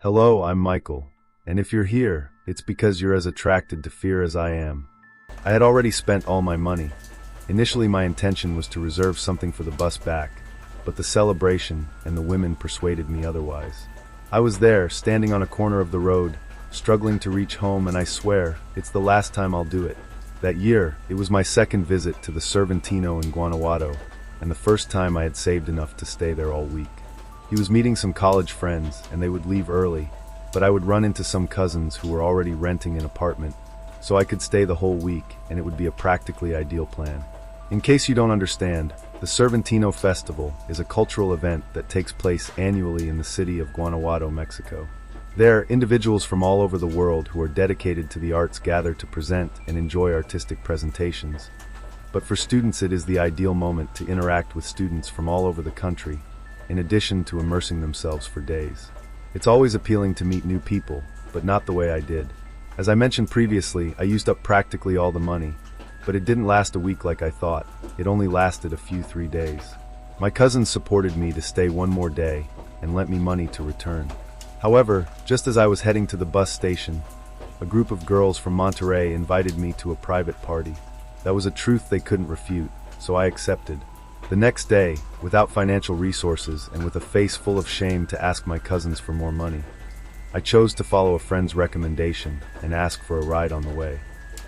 Hello, I'm Michael, and if you're here, it's because you're as attracted to fear as I am. I had already spent all my money. Initially my intention was to reserve something for the bus back, but the celebration and the women persuaded me otherwise. I was there, standing on a corner of the road, struggling to reach home, and I swear, it's the last time I'll do it. That year, it was my second visit to the Cervantino in Guanajuato, and the first time I had saved enough to stay there all week. He was meeting some college friends, and they would leave early, but I would run into some cousins who were already renting an apartment, so I could stay the whole week, and it would be a practically ideal plan. In case you don't understand, the Cervantino Festival is a cultural event that takes place annually in the city of Guanajuato, Mexico. There, individuals from all over the world who are dedicated to the arts gather to present and enjoy artistic presentations. But for students, it is the ideal moment to interact with students from all over the country, in addition to immersing themselves for days. It's always appealing to meet new people, but not the way I did. As I mentioned previously, I used up practically all the money, but it didn't last a week like I thought. It only lasted a few 3 days. My cousins supported me to stay one more day and lent me money to return. However, just as I was heading to the bus station, a group of girls from Monterrey invited me to a private party. That was a truth they couldn't refute, so I accepted. The next day, without financial resources and with a face full of shame to ask my cousins for more money, I chose to follow a friend's recommendation and ask for a ride on the way.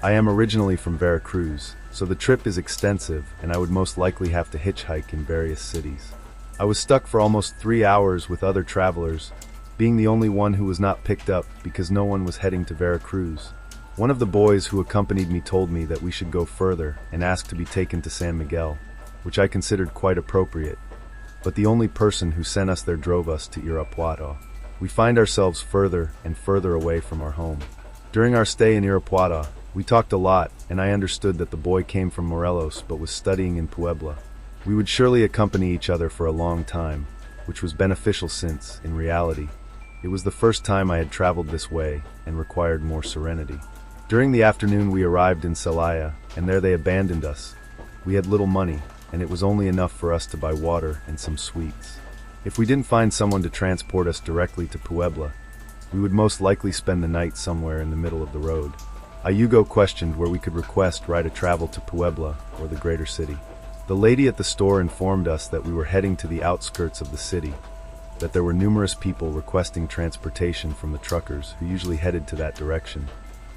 I am originally from Veracruz, so the trip is extensive and I would most likely have to hitchhike in various cities. I was stuck for almost 3 hours with other travelers, being the only one who was not picked up because no one was heading to Veracruz. One of the boys who accompanied me told me that we should go further and ask to be taken to San Miguel, which I considered quite appropriate, but the only person who sent us there drove us to Irapuato. We find ourselves further and further away from our home. During our stay in Irapuato, we talked a lot, and I understood that the boy came from Morelos but was studying in Puebla. We would surely accompany each other for a long time, which was beneficial since, in reality, it was the first time I had traveled this way and required more serenity. During the afternoon we arrived in Celaya, and there they abandoned us. We had little money, and it was only enough for us to buy water and some sweets. If we didn't find someone to transport us directly to Puebla, we would most likely spend the night somewhere in the middle of the road. Ayugo questioned where we could request ride a travel to Puebla or the greater city. The lady at the store informed us that we were heading to the outskirts of the city, that there were numerous people requesting transportation from the truckers who usually headed to that direction,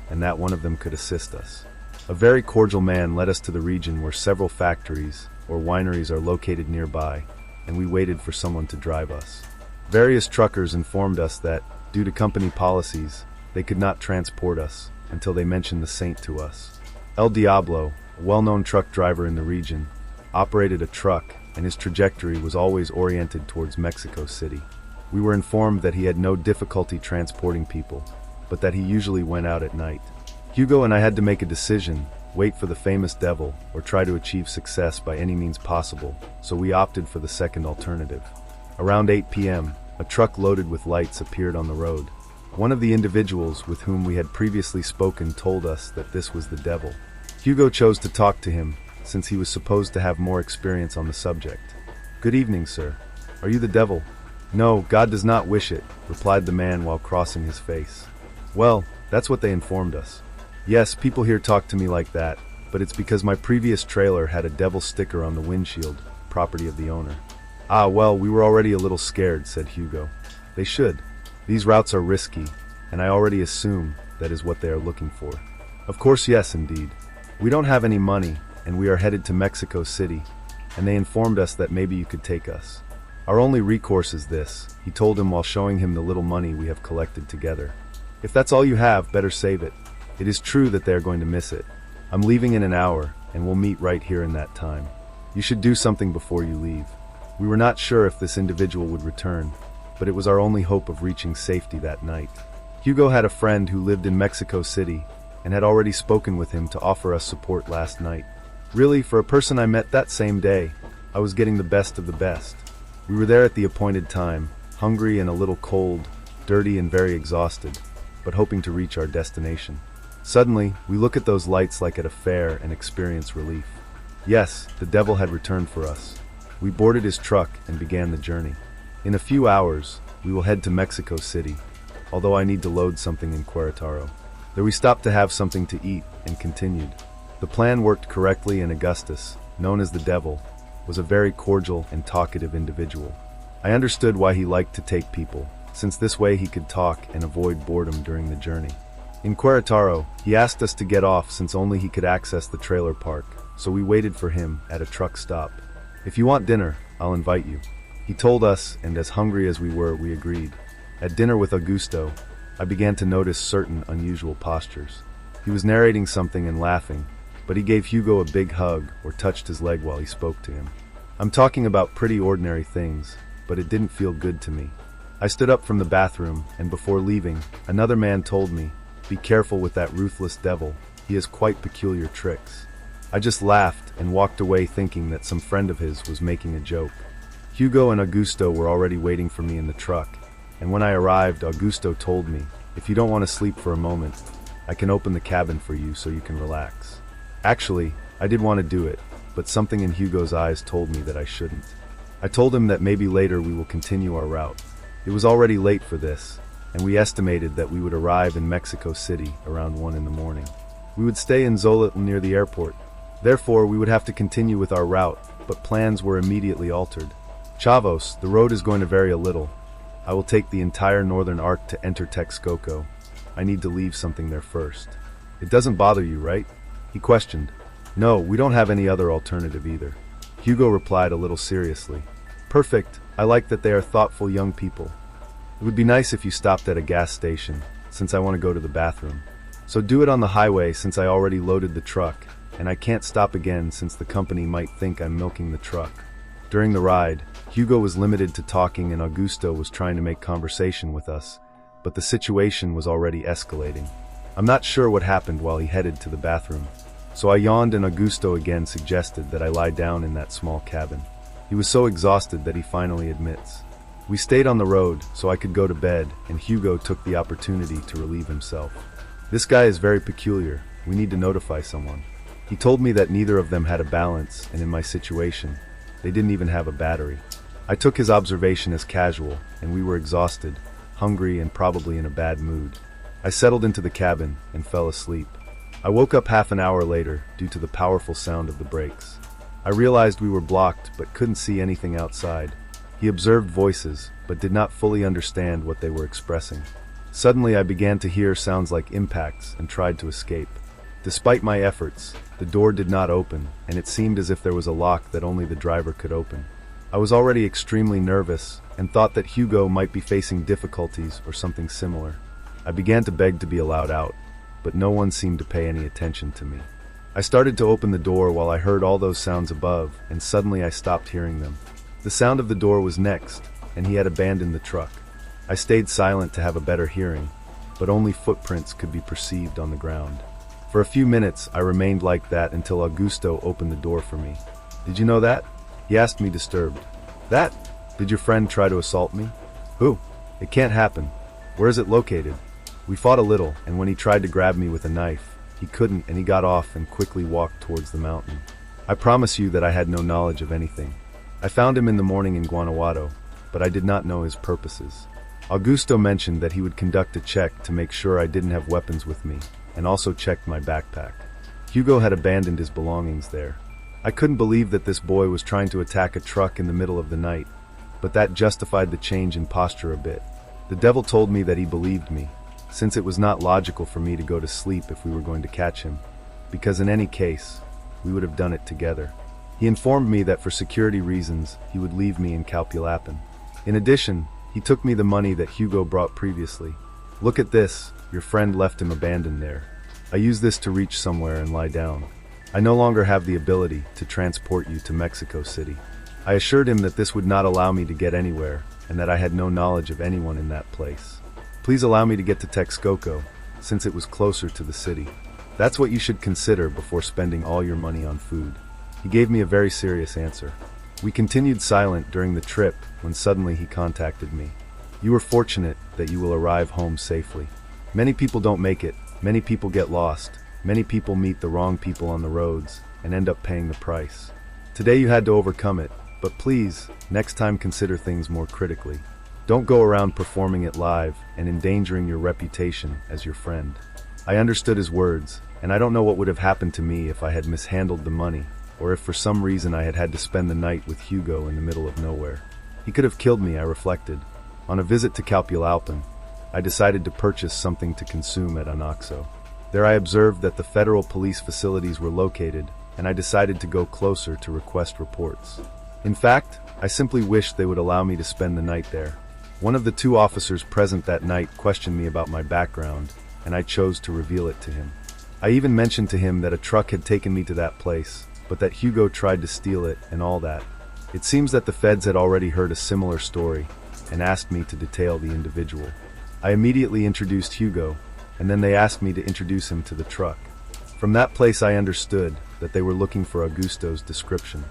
and that one of them could assist us. A very cordial man led us to the region where several factories or wineries are located nearby, and we waited for someone to drive us. Various truckers informed us that, due to company policies, they could not transport us until they mentioned the saint to us. El Diablo, a well-known truck driver in the region, operated a truck, and his trajectory was always oriented towards Mexico City. We were informed that he had no difficulty transporting people, but that he usually went out at night. Hugo and I had to make a decision: wait for the famous devil, or try to achieve success by any means possible, so we opted for the second alternative. Around 8 p.m., a truck loaded with lights appeared on the road. One of the individuals with whom we had previously spoken told us that this was the devil. Hugo chose to talk to him, since he was supposed to have more experience on the subject. "Good evening, sir. Are you the devil?" "No, God does not wish it," replied the man while crossing his face. "Well, that's what they informed us. Yes, people here talk to me like that, but it's because my previous trailer had a devil sticker on the windshield, property of the owner." "Ah, well, we were already a little scared," said Hugo. "They should. These routes are risky, and I already assume that is what they are looking for." "Of course, yes, indeed. We don't have any money, and we are headed to Mexico City, and they informed us that maybe you could take us. Our only recourse is this," he told him while showing him the little money we have collected together. "If that's all you have, better save it. It is true that they are going to miss it. I'm leaving in an hour, and we'll meet right here in that time. You should do something before you leave." We were not sure if this individual would return, but it was our only hope of reaching safety that night. Hugo had a friend who lived in Mexico City, and had already spoken with him to offer us support last night. Really, for a person I met that same day, I was getting the best of the best. We were there at the appointed time, hungry and a little cold, dirty and very exhausted, but hoping to reach our destination. Suddenly, we look at those lights like at a fair and experience relief. Yes, the devil had returned for us. We boarded his truck and began the journey. In a few hours, we will head to Mexico City. although I need to load something in Querétaro. There we stopped to have something to eat and continued. The plan worked correctly, and Augustus, known as the Devil, was a very cordial and talkative individual. I understood why he liked to take people, since this way he could talk and avoid boredom during the journey. In Querétaro, he asked us to get off since only he could access the trailer park, so we waited for him at a truck stop. "If you want dinner, I'll invite you," he told us, and as hungry as we were, we agreed. At dinner with Augusto, I began to notice certain unusual postures. He was narrating something and laughing, but he gave Hugo a big hug or touched his leg while he spoke to him. I'm talking about pretty ordinary things, but it didn't feel good to me. I stood up from the bathroom, and before leaving, another man told me, "Be careful with that ruthless devil, he has quite peculiar tricks." I just laughed and walked away thinking that some friend of his was making a joke. Hugo and Augusto were already waiting for me in the truck, and when I arrived, Augusto told me, "If you don't want to sleep for a moment, I can open the cabin for you so you can relax." Actually, I did want to do it, but something in Hugo's eyes told me that I shouldn't. I told him that maybe later we will continue our route. It was already late for this, and we estimated that we would arrive in Mexico City around 1 in the morning. We would stay in Xolotl near the airport. Therefore, we would have to continue with our route, but plans were immediately altered. "Chavos, the road is going to vary a little. I will take the entire northern arc to enter Texcoco. I need to leave something there first." "It doesn't bother you, right?" he questioned. "No, we don't have any other alternative either." Hugo replied a little seriously. "Perfect. I like that they are thoughtful young people. It would be nice if you stopped at a gas station, since I want to go to the bathroom. So do it on the highway since I already loaded the truck, and I can't stop again since the company might think I'm milking the truck." During the ride, Hugo was limited to talking and Augusto was trying to make conversation with us, but the situation was already escalating. I'm not sure what happened while he headed to the bathroom, so I yawned and Augusto again suggested that I lie down in that small cabin. He was so exhausted that he finally admits. We stayed on the road so I could go to bed, and Hugo took the opportunity to relieve himself. "This guy is very peculiar. We need to notify someone." He told me that neither of them had a balance, and in my situation, they didn't even have a battery. I took his observation as casual, and we were exhausted, hungry, and probably in a bad mood. I settled into the cabin and fell asleep. I woke up half an hour later due to the powerful sound of the brakes. I realized we were blocked but couldn't see anything outside. He observed voices, but did not fully understand what they were expressing. Suddenly I began to hear sounds like impacts and tried to escape. Despite my efforts, the door did not open, and it seemed as if there was a lock that only the driver could open. I was already extremely nervous and thought that Hugo might be facing difficulties or something similar. I began to beg to be allowed out, but no one seemed to pay any attention to me. I started to open the door while I heard all those sounds above, and suddenly I stopped hearing them. The sound of the door was next, and he had abandoned the truck. I stayed silent to have a better hearing, but only footprints could be perceived on the ground. For a few minutes, I remained like that until Augusto opened the door for me. "Did you know that?" he asked me, disturbed. "That? Did your friend try to assault me?" "Who? It can't happen. Where is it located?" We fought a little, and when he tried to grab me with a knife, he couldn't, and he got off and quickly walked towards the mountain. I promise you that I had no knowledge of anything. I found him in the morning in Guanajuato, but I did not know his purposes. Augusto mentioned that he would conduct a check to make sure I didn't have weapons with me, and also checked my backpack. Hugo had abandoned his belongings there. I couldn't believe that this boy was trying to attack a truck in the middle of the night, but that justified the change in posture a bit. The devil told me that he believed me, since it was not logical for me to go to sleep if we were going to catch him, because in any case, we would have done it together. He informed me that for security reasons, he would leave me in Calpulapan. In addition, he took me the money that Hugo brought previously. "Look at this, your friend left him abandoned there. I use this to reach somewhere and lie down. I no longer have the ability to transport you to Mexico City." I assured him that this would not allow me to get anywhere, and that I had no knowledge of anyone in that place. "Please allow me to get to Texcoco, since it was closer to the city. That's what you should consider before spending all your money on food." He gave me a very serious answer. We continued silent during the trip when suddenly he contacted me. "You are fortunate that you will arrive home safely. Many people don't make it, many people get lost, many people meet the wrong people on the roads and end up paying the price. Today you had to overcome it, but please, next time consider things more critically. Don't go around performing it live and endangering your reputation as your friend. I understood his words, and I don't know what would have happened to me if I had mishandled the money, or if for some reason I had had to spend the night with Hugo in the middle of nowhere. He could have killed me, I reflected. On a visit to Calpulalpan, I decided to purchase something to consume at Anaxo. There I observed that the federal police facilities were located, and I decided to go closer to request reports. In fact, I simply wished they would allow me to spend the night there. One of the two officers present that night questioned me about my background, and I chose to reveal it to him. I even mentioned to him that a truck had taken me to that place, but that Hugo tried to steal it and all that. It seems that the feds had already heard a similar story and asked me to detail the individual. I immediately introduced Hugo, and then they asked me to introduce him to the truck. From that place I understood that they were looking for Augusto's description.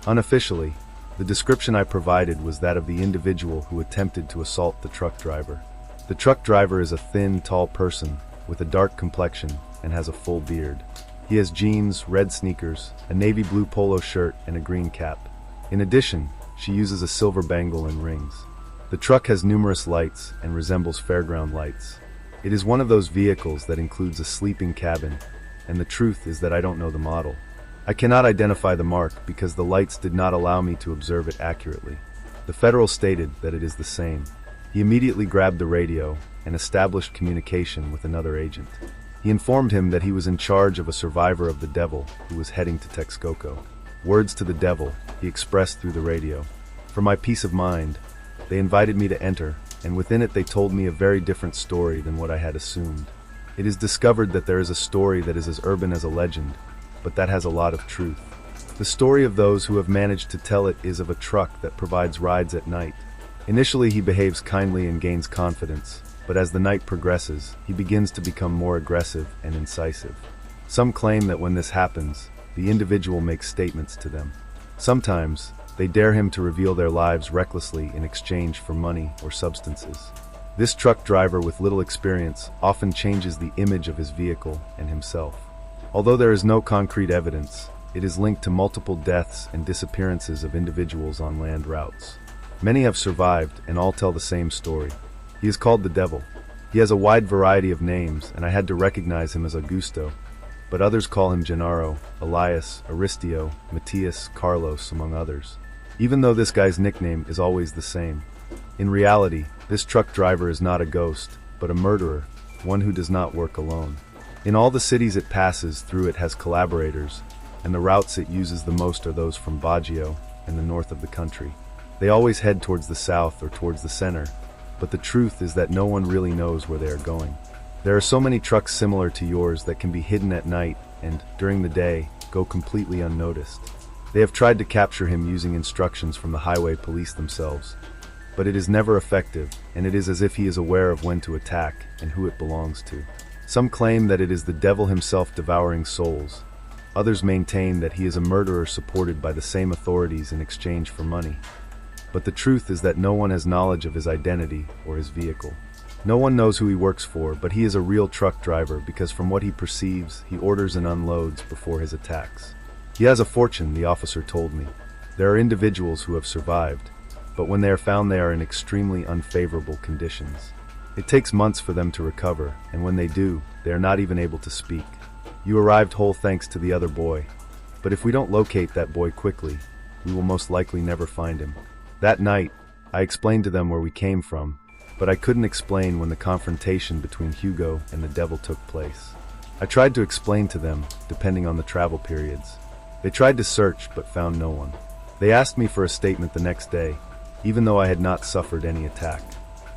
Unofficially, the description I provided was that of the individual who attempted to assault the truck driver. The truck driver is a thin, tall person with a dark complexion and has a full beard. He has jeans, red sneakers, a navy blue polo shirt, and a green cap. In addition, she uses a silver bangle and rings. The truck has numerous lights and resembles fairground lights. It is one of those vehicles that includes a sleeping cabin, and the truth is that I don't know the model. I cannot identify the mark because the lights did not allow me to observe it accurately. The federal stated that it is the same. He immediately grabbed the radio and established communication with another agent. He informed him that he was in charge of a survivor of the devil who was heading to Texcoco. Words to the devil, he expressed through the radio. For my peace of mind, they invited me to enter, and within it they told me a very different story than what I had assumed. It is discovered that there is a story that is as urban as a legend, but that has a lot of truth. The story of those who have managed to tell it is of a truck that provides rides at night. Initially he behaves kindly and gains confidence, but as the night progresses, he begins to become more aggressive and incisive. Some claim that when this happens, the individual makes statements to them. Sometimes, they dare him to reveal their lives recklessly in exchange for money or substances. This truck driver with little experience often changes the image of his vehicle and himself. Although there is no concrete evidence, it is linked to multiple deaths and disappearances of individuals on land routes. Many have survived and all tell the same story. He is called the Devil. He has a wide variety of names and I had to recognize him as Augusto, but others call him Gennaro, Elias, Aristio, Matthias, Carlos, among others. Even though this guy's nickname is always the same. In reality, this truck driver is not a ghost, but a murderer, one who does not work alone. In all the cities it passes through it has collaborators, and the routes it uses the most are those from Baguio and the north of the country. They always head towards the south or towards the center, but the truth is that no one really knows where they are going. There are so many trucks similar to yours that can be hidden at night and, during the day, go completely unnoticed. They have tried to capture him using instructions from the highway police themselves, but it is never effective, and it is as if he is aware of when to attack and who it belongs to. Some claim that it is the devil himself devouring souls. Others maintain that he is a murderer supported by the same authorities in exchange for money. But the truth is that no one has knowledge of his identity or his vehicle. No one knows who he works for, but he is a real truck driver because from what he perceives, he orders and unloads before his attacks. He has a fortune, the officer told me. There are individuals who have survived, but when they are found they are in extremely unfavorable conditions. It takes months for them to recover, and when they do, they are not even able to speak. You arrived whole thanks to the other boy, but if we don't locate that boy quickly, we will most likely never find him. That night, I explained to them where we came from, but I couldn't explain when the confrontation between Hugo and the devil took place. I tried to explain to them, depending on the travel periods. They tried to search, but found no one. They asked me for a statement the next day, even though I had not suffered any attack.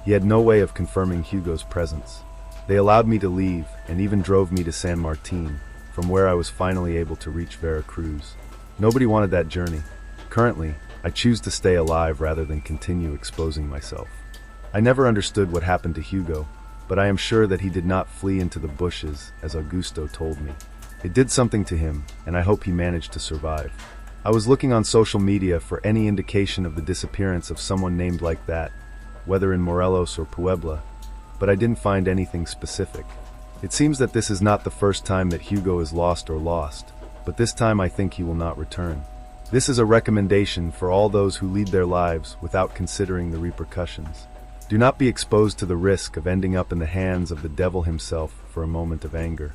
He had no way of confirming Hugo's presence. They allowed me to leave, and even drove me to San Martin, from where I was finally able to reach Veracruz. Nobody wanted that journey. Currently, I choose to stay alive rather than continue exposing myself. I never understood what happened to Hugo, but I am sure that he did not flee into the bushes, as Augusto told me. It did something to him, and I hope he managed to survive. I was looking on social media for any indication of the disappearance of someone named like that, whether in Morelos or Puebla, but I didn't find anything specific. It seems that this is not the first time that Hugo is lost, but this time I think he will not return. This is a recommendation for all those who lead their lives without considering the repercussions. Do not be exposed to the risk of ending up in the hands of the devil himself for a moment of anger.